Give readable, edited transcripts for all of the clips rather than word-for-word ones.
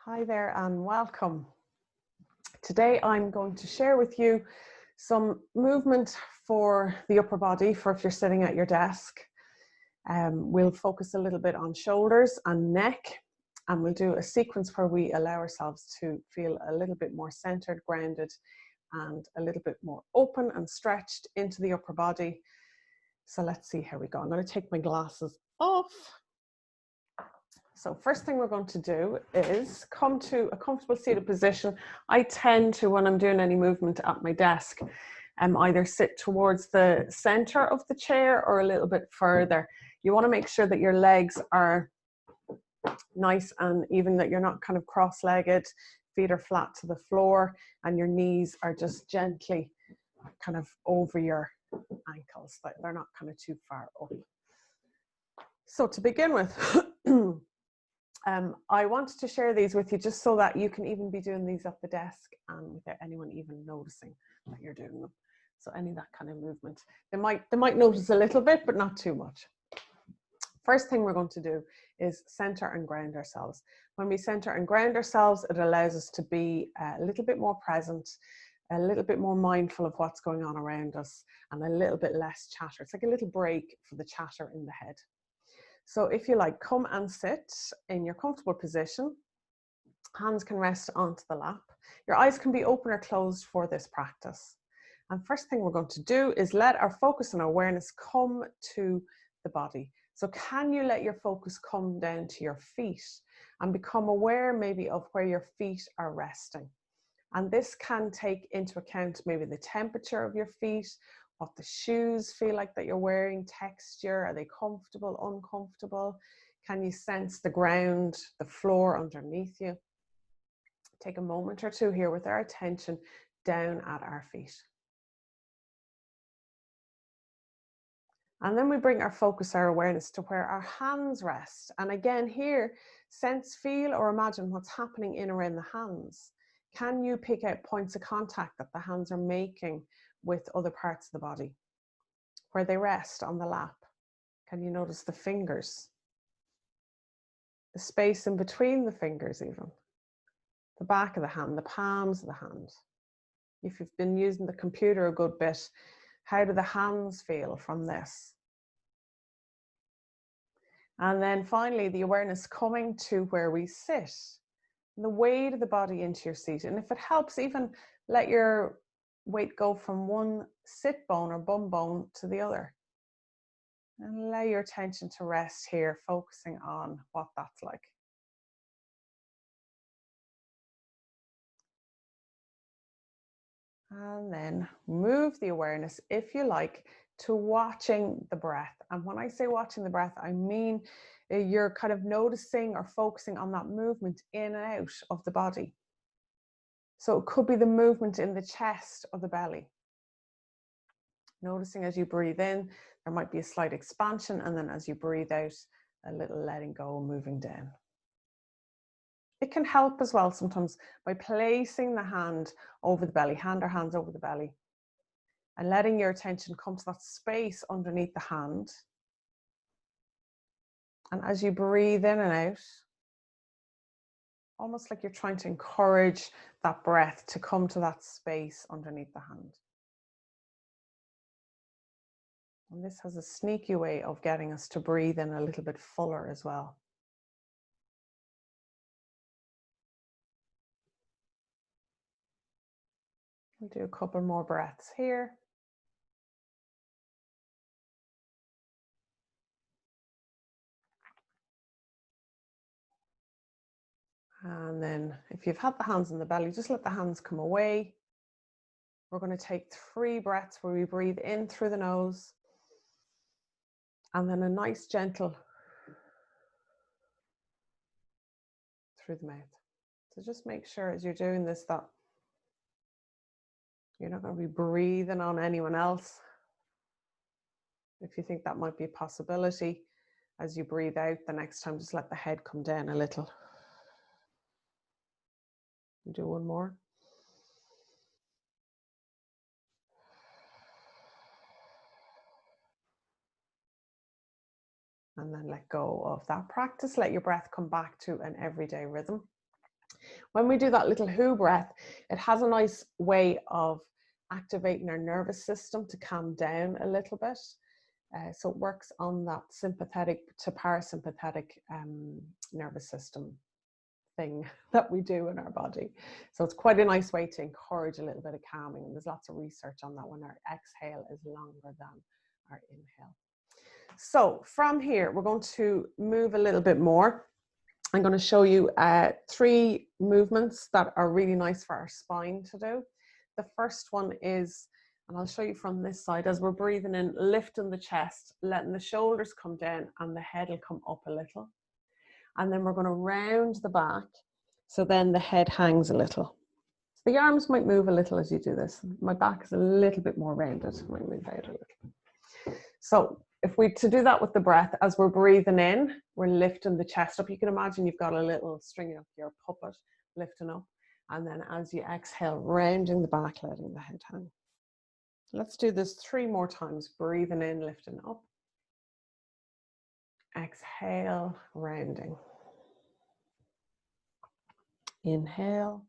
Hi there and welcome. Today I'm going to share with you some movement for the upper body for if you're sitting at your desk. We'll focus a little bit on shoulders and neck, and we'll do a sequence where we allow ourselves to feel a little bit more centered, grounded, and a little bit more open and stretched into the upper body. So let's see how we go. I'm going to take my glasses off. So first thing we're going to do is come to a comfortable seated position. I tend to, when I'm doing any movement at my desk, either sit towards the center of the chair or a little bit further. You want to make sure that your legs are nice and even, that you're not kind of cross-legged, feet are flat to the floor, and your knees are just gently kind of over your ankles, but they're not kind of too far up. So to begin with, I wanted to share these with you just so that you can even be doing these at the desk and without anyone even noticing that you're doing them. So any of that kind of movement, they might notice a little bit, but not too much. First thing we're going to do is center and ground ourselves. When we center and ground ourselves, it allows us to be a little bit more present, a little bit more mindful of what's going on around us, and a little bit less chatter. It's like a little break for the chatter in the head. So if you like, come and sit in your comfortable position. Hands can rest onto the lap. Your eyes can be open or closed for this practice. And first thing we're going to do is let our focus and awareness come to the body. So can you let your focus come down to your feet and become aware maybe of where your feet are resting? And this can take into account maybe the temperature of your feet, what the shoes feel like that you're wearing, texture, are they comfortable, uncomfortable? Can you sense the ground, the floor underneath you? Take a moment or two here with our attention down at our feet. And then we bring our focus, our awareness to where our hands rest. And again here, sense, feel, or imagine what's happening in around the hands. Can you pick out points of contact that the hands are making with other parts of the body? Where they rest on the lap. Can you notice the fingers? The space in between the fingers even. The back of the hand, the palms of the hand. If you've been using the computer a good bit, how do the hands feel from this? And then finally, the awareness coming to where we sit. The weight of the body into your seat. And if it helps, even let your weight go from one sit bone or bum bone to the other. And allow your attention to rest here, focusing on what that's like. And then move the awareness, if you like, to watching the breath. And when I say watching the breath, I mean you're kind of noticing or focusing on that movement in and out of the body. So it could be the movement in the chest or the belly. Noticing as you breathe in, there might be a slight expansion, and then as you breathe out, a little letting go, moving down. It can help as well sometimes by placing the hand over the belly, hand or hands over the belly, and letting your attention come to that space underneath the hand. And as you breathe in and out, almost like you're trying to encourage that breath to come to that space underneath the hand. And this has a sneaky way of getting us to breathe in a little bit fuller as well. We'll do a couple more breaths here. And then if you've had the hands in the belly, just let the hands come away. We're going to take 3 breaths where we breathe in through the nose. And then a nice gentle through the mouth. So just make sure as you're doing this that you're not going to be breathing on anyone else. If you think that might be a possibility, as you breathe out the next time, just let the head come down a little. Do one more. And then let go of that practice. Let your breath come back to an everyday rhythm. When we do that little who breath, it has a nice way of activating our nervous system to calm down a little bit. So it works on that sympathetic to parasympathetic nervous system thing that we do in our body. So it's quite a nice way to encourage a little bit of calming. And there's lots of research on that when our exhale is longer than our inhale. So from here, we're going to move a little bit more. I'm going to show you 3 movements that are really nice for our spine to do. The first one is, and I'll show you from this side, as we're breathing in, lifting the chest, letting the shoulders come down and the head will come up a little. And then we're going to round the back, so then the head hangs a little. So the arms might move a little as you do this. My back is a little bit more rounded. I might move out a little. So if we to do that with the breath, as we're breathing in, we're lifting the chest up. You can imagine you've got a little string of your puppet lifting up. And then as you exhale, rounding the back, letting the head hang. Let's do this 3 more times. Breathing in, lifting up. Exhale, rounding. Inhale.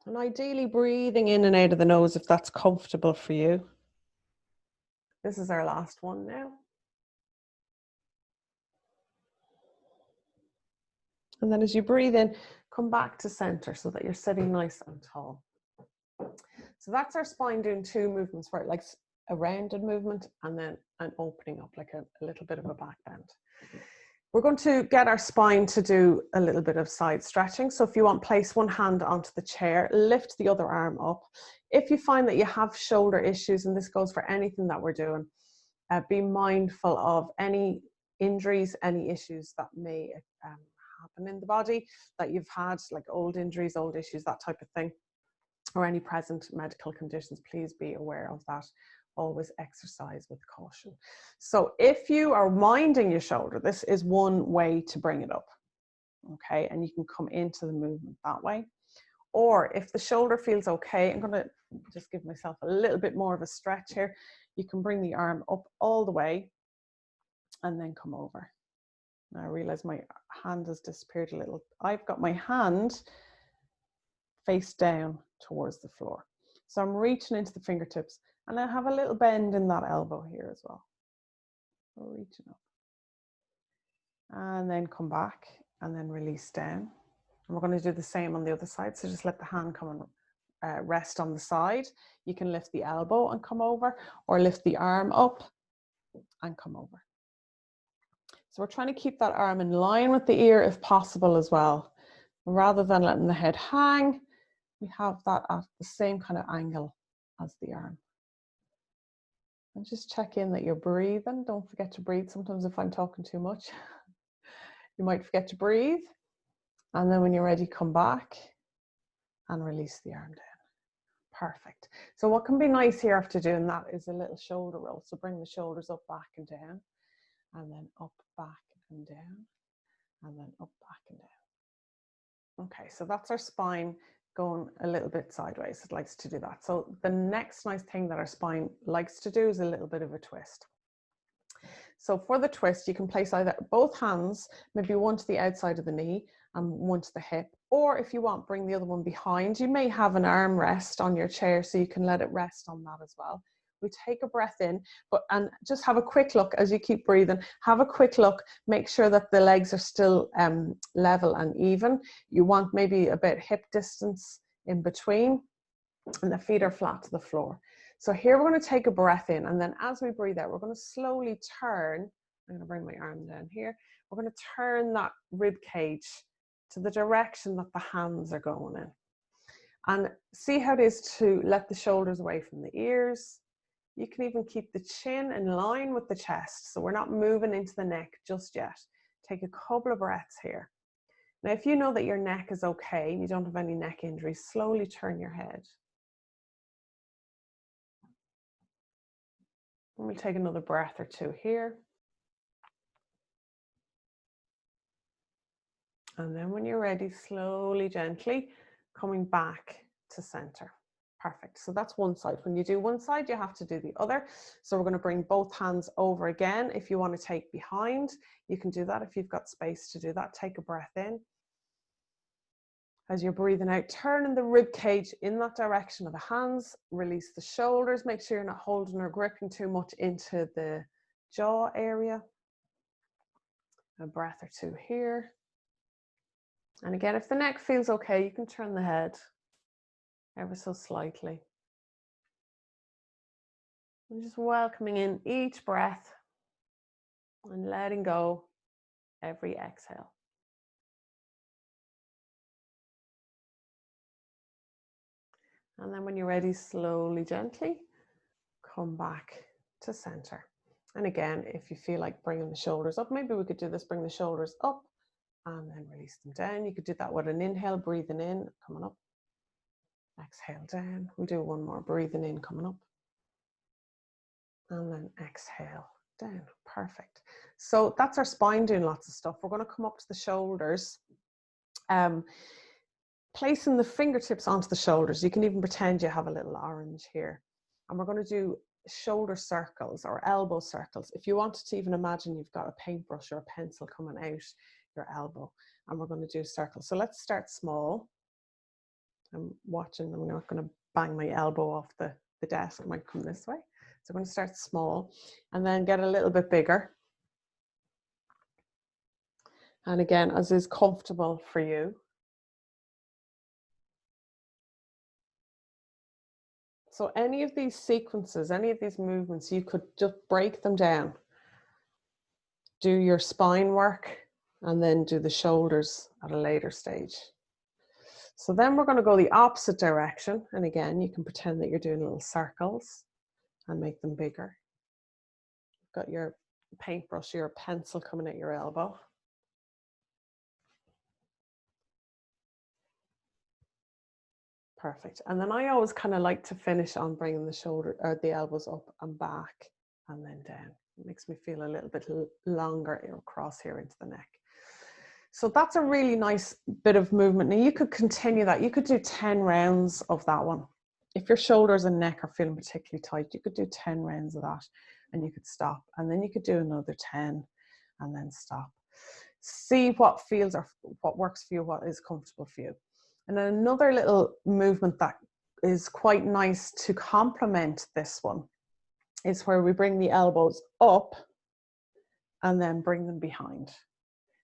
And ideally breathing in and out of the nose if that's comfortable for you. This is our last one now. And then as you breathe in, come back to center so that you're sitting nice and tall. So that's our spine doing 2 movements for it, like a rounded movement and then an opening up, like a little bit of a back bend. We're going to get our spine to do a little bit of side stretching. So if you want, place one hand onto the chair, lift the other arm up. If you find that you have shoulder issues, and this goes for anything that we're doing, be mindful of any injuries, any issues that may happen in the body that you've had, like old injuries, old issues, that type of thing, or any present medical conditions. Please be aware of that. Always exercise with caution. So if you are winding your shoulder, this is one way to bring it up, okay? And you can come into the movement that way. Or if the shoulder feels okay, I'm gonna just give myself a little bit more of a stretch here. You can bring the arm up all the way and then come over. Now I realize my hand has disappeared a little. I've got my hand face down towards the floor. So I'm reaching into the fingertips and I have a little bend in that elbow here as well. So reaching up. And then come back and then release down. And we're going to do the same on the other side. So just let the hand come and rest on the side. You can lift the elbow and come over, or lift the arm up and come over. So we're trying to keep that arm in line with the ear if possible as well. Rather than letting the head hang, we have that at the same kind of angle as the arm. And just check in that you're breathing. Don't forget to breathe. Sometimes if I'm talking too much, you might forget to breathe. And then when you're ready, come back and release the arm down. Perfect. So what can be nice here after doing that is a little shoulder roll. So bring the shoulders up, back and down, and then up, back and down, and then up, back and down. Okay, so that's our spine going a little bit sideways. It likes to do that. So the next nice thing that our spine likes to do is a little bit of a twist. So for the twist, you can place either both hands, maybe one to the outside of the knee and one to the hip, or if you want, bring the other one behind. You may have an arm rest on your chair, so you can let it rest on that as well. We take a breath in, and just have a quick look as you keep breathing. Have a quick look, make sure that the legs are still level and even. You want maybe a bit hip distance in between, and the feet are flat to the floor. So here we're going to take a breath in, and then as we breathe out, we're going to slowly turn. I'm going to bring my arm down here. We're going to turn that rib cage to the direction that the hands are going in. And see how it is to let the shoulders away from the ears. You can even keep the chin in line with the chest. So we're not moving into the neck just yet. Take a couple of breaths here. Now, if you know that your neck is okay, you don't have any neck injuries, slowly turn your head. And we'll take another breath or two here. And then when you're ready, slowly, gently coming back to center. Perfect. So that's one side. When you do one side, you have to do the other. So we're going to bring both hands over again. If you want to take behind, you can do that. If you've got space to do that, take a breath in. As you're breathing out, turning the rib cage in that direction of the hands. Release the shoulders. Make sure you're not holding or gripping too much into the jaw area. A breath or two here. And again, if the neck feels okay, you can turn the head ever so slightly. And just welcoming in each breath and letting go every exhale. And then when you're ready, slowly, gently come back to center. And again, if you feel like bringing the shoulders up, maybe we could do this, bring the shoulders up and then release them down. You could do that with an inhale, breathing in, coming up. Exhale down. We'll do one more, breathing in, coming up. And then exhale down. Perfect. So that's our spine doing lots of stuff. We're going to come up to the shoulders. Placing the fingertips onto the shoulders. You can even pretend you have a little orange here. And we're going to do shoulder circles or elbow circles. If you wanted to even imagine you've got a paintbrush or a pencil coming out your elbow, and we're going to do a circle. So let's start small. I'm watching, I'm not going to bang my elbow off the desk. It might come this way. So I'm going to start small and then get a little bit bigger. And again, as is comfortable for you. So any of these sequences, any of these movements, you could just break them down. Do your spine work and then do the shoulders at a later stage. So then we're going to go the opposite direction. And again, you can pretend that you're doing little circles and make them bigger. You've got your paintbrush, your pencil coming at your elbow. Perfect. And then I always kind of like to finish on bringing the shoulder or the elbows up and back and then down. It makes me feel a little bit longer across here into the neck. So that's a really nice bit of movement. Now you could continue that. You could do 10 rounds of that one. If your shoulders and neck are feeling particularly tight, you could do 10 rounds of that and you could stop. And then you could do another 10 and then stop. See what feels or what works for you, what is comfortable for you. And then another little movement that is quite nice to complement this one is where we bring the elbows up and then bring them behind.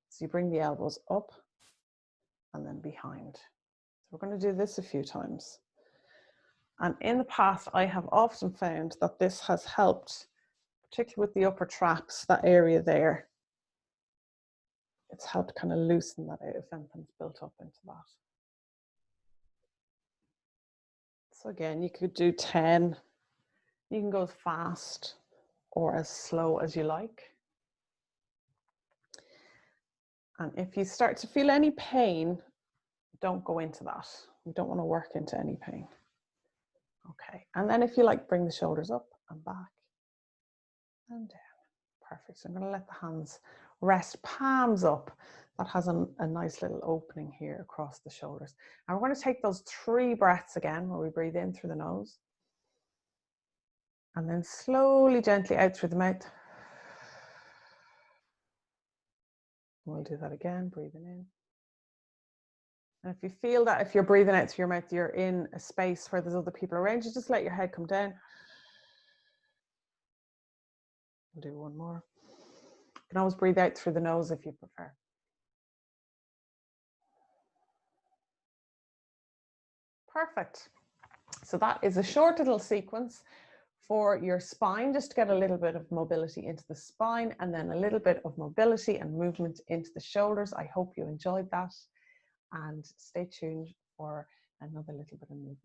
So you bring the elbows up and then behind. So we're going to do this a few times. And in the past, I have often found that this has helped, particularly with the upper traps, that area there. It's helped kind of loosen that out if anything's built up into that. So again, you could do 10. You can go as fast or as slow as you like. And if you start to feel any pain, don't go into that. You don't want to work into any pain. Okay, and then if you like, bring the shoulders up and back and down. Perfect. So I'm going to let the hands rest, palms up. That has a nice little opening here across the shoulders. And we're going to take those 3 breaths again, where we breathe in through the nose. And then slowly, gently out through the mouth. We'll do that again, breathing in. And if you feel that if you're breathing out through your mouth, you're in a space where there's other people around you, just let your head come down. We'll do one more. You can always breathe out through the nose if you prefer. Perfect. So that is a short little sequence for your spine, just to get a little bit of mobility into the spine and then a little bit of mobility and movement into the shoulders. I hope you enjoyed that and stay tuned for another little bit of movement.